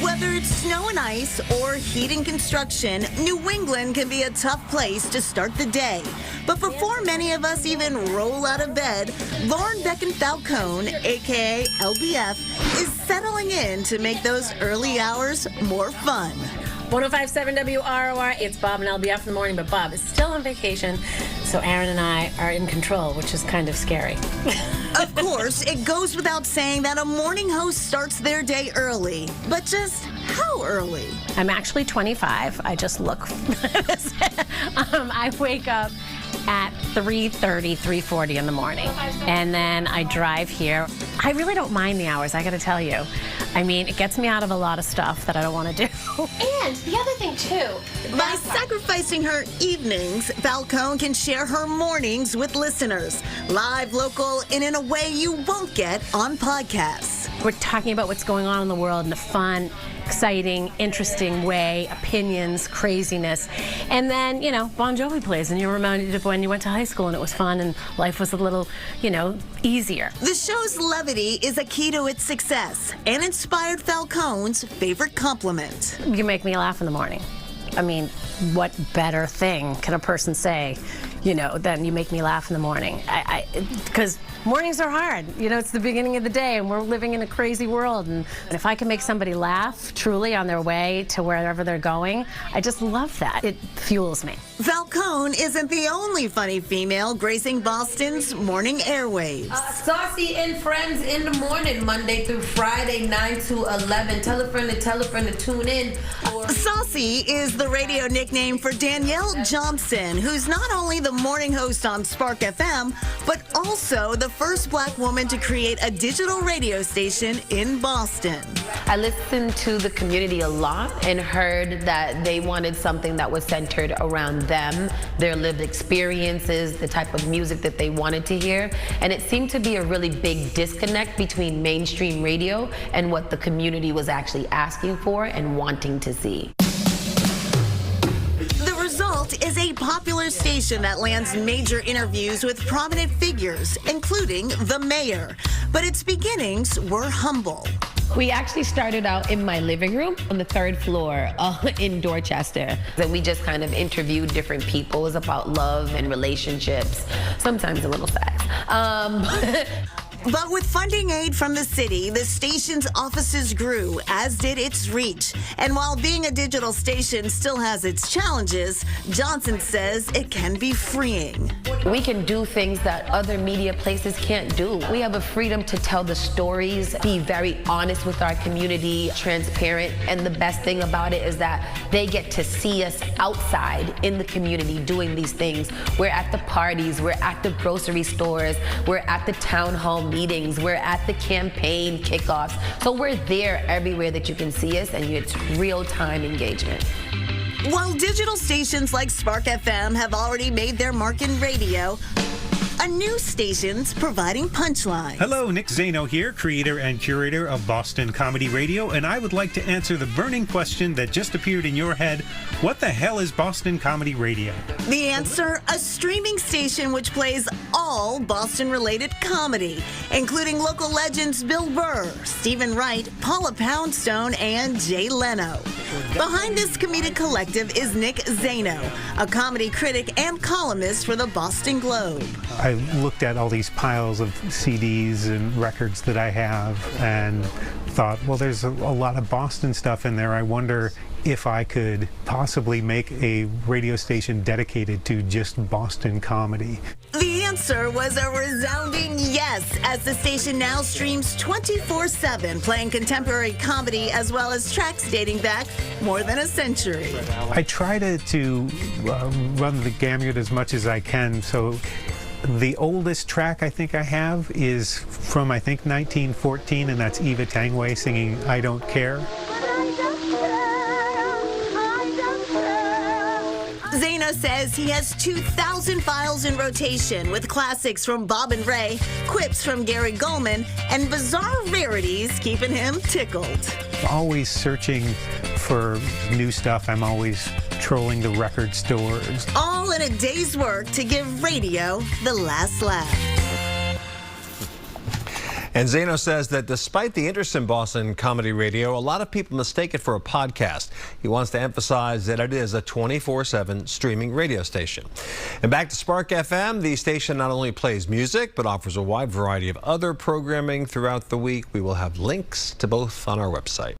Whether it's snow and ice or heat and construction, New England can be a tough place to start the day. But before many of us even roll out of bed, Lauren Beck Falcone, aka LBF, is settling in to make those early hours more fun. 105.7 WROR, it's Bob and LBF in the morning, but Bob is still on vacation, so Aaron and I are in control, which is kind of scary. Of course, it goes without saying that a morning host starts their day early. But just how early? I'm actually 25. I just look. I wake up at 3:30, 3:40 in the morning, and then I drive here. I really don't mind the hours, I gotta tell you. I mean, it gets me out of a lot of stuff that I don't want to do. And the other thing, too, by sacrificing her evenings, Falcone can share her mornings with listeners. Live, local, and in a way you won't get on podcasts. We're talking about what's going on in the world in a fun, exciting, interesting way, opinions, craziness. And then, you know, Bon Jovi plays, and you're reminded of when you went to high school and it was fun and life was a little, you know, easier. The show's levity is a key to its success and inspired Falcone's favorite compliment. You make me laugh in the morning. I mean, what better thing can a person say, you know, than you make me laugh in the morning? Because mornings are hard. You know, it's the beginning of the day, and we're living in a crazy world. And if I can make somebody laugh truly on their way to wherever they're going, I just love that. It fuels me. Falcone isn't the only funny female gracing Boston's morning airwaves. Saucy and Friends in the morning, Monday through Friday, 9 to 11. Tell a friend to tune in. Saucy is the radio nickname for Danielle Johnson, who's not only the morning host on Spark FM, but also the first black woman to create a digital radio station in Boston. I listened to the community a lot and heard that they wanted something that was centered around them, their lived experiences, the type of music that they wanted to hear. And it seemed to be a really big disconnect between mainstream radio and what the community was actually asking for and wanting to see. The result is a popular station that lands major interviews with prominent figures, including the mayor. But its beginnings were humble. We actually started out in my living room on the 3rd floor in Dorchester. And we just kind of interviewed different people. It was about love and relationships, sometimes a little sex. But with funding aid from the city, the station's offices grew, as did its reach. And while being a digital station still has its challenges, Johnson says it can be freeing. We can do things that other media places can't do. We have a freedom to tell the stories, be very honest with our community, transparent, and the best thing about it is that they get to see us outside in the community doing these things. We're at the parties, we're at the grocery stores, we're at the town hall meetings, we're at the campaign kickoffs. So we're there everywhere that you can see us, and it's real-time engagement. While digital stations like Spark FM have already made their mark in radio, a new station's providing punchlines. Hello, Nick Zano here, creator and curator of Boston Comedy Radio, and I would like to answer the burning question that just appeared in your head. What the hell is Boston Comedy Radio? The answer, a streaming station which plays all Boston-related comedy, including local legends Bill Burr, Stephen Wright, Paula Poundstone, and Jay Leno. Behind this comedic collective is Nick Zano, a comedy critic and columnist for the Boston Globe. I looked at all these piles of CDs and records that I have and thought, well, there's a lot of Boston stuff in there. I wonder if I could possibly make a radio station dedicated to just Boston comedy. The answer was a resounding yes, as the station now streams 24/7, playing contemporary comedy as well as tracks dating back more than a century. I try to run the gamut as much as I can, so the oldest track I think I have is from, I think, 1914, and that's Eva Tangway singing I Don't Care. Zano says he has 2,000 files in rotation with classics from Bob and Ray, quips from Gary Goldman, and bizarre rarities keeping him tickled. Always searching for new stuff. I'm always trolling the record stores. All in a day's work to give radio the last laugh. And Zeno says that despite the interest in Boston comedy radio, a lot of people mistake it for a podcast. He wants to emphasize that it is a 24/7 streaming radio station. And back to Spark FM, the station not only plays music, but offers a wide variety of other programming throughout the week. We will have links to both on our website.